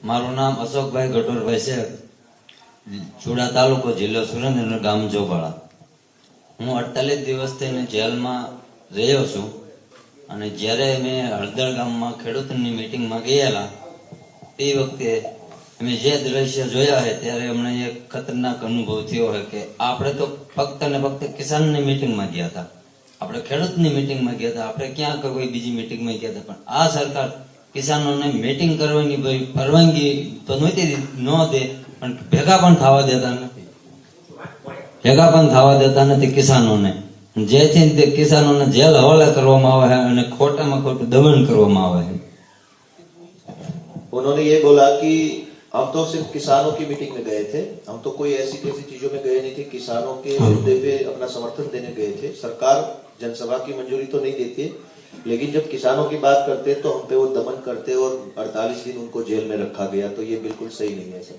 મારું નામ અશોકભાઈ ગઢોરભાઈ છે, ચુડા તાલુકો, જિલ્લો સુરેન્દ્રનગર, ગામ જોબાળા. હું 48 દિવસથી જેલમાં રહ્યો છું અને જ્યારે મેં હળદર ગામમાં ખેડૂતોની મિટિંગમાં ગયેલા તે વખતે અમે જે દ્રશ્ય જોયા છે ત્યારે અમને એક ખતરનાક અનુભવ થયો છે કે આપણે તો ફક્ત ને ફક્ત કિસાનની મિટિંગમાં ગયા હતા, આપણે ખેડૂતની મિટિંગમાં ગયા હતા, આપણે ક્યાં કોઈ બીજી મિટિંગમાં ગયા હતા, પણ આ સરકાર કિસાનોને મીટિંગ કરવાની પરવાનગી તો નહોતી ન દે, પણ ભેગા પણ થવા દેતા નથી કિસાનોને, જેથી તે કિસાનોને જેલ હવાલે કરવામાં આવે છે અને ખોટામાં ખોટું દમન કરવામાં આવે છે. उन्होंने ये बोला कि हम तो सिर्फ किसानों की मीटिंग में गए थे, हम तो कोई ऐसी कैसी चीजों में गए नहीं थे, किसानों के मुद्दे पे अपना समर्थन देने गए थे. सरकार जनसभा की मंजूरी तो नहीं देती है, लेकिन जब किसानों की बात करते तो हम पे वो दमन करते और 48 दिन उनको जेल में रखा गया, तो ये बिल्कुल सही नहीं है. सब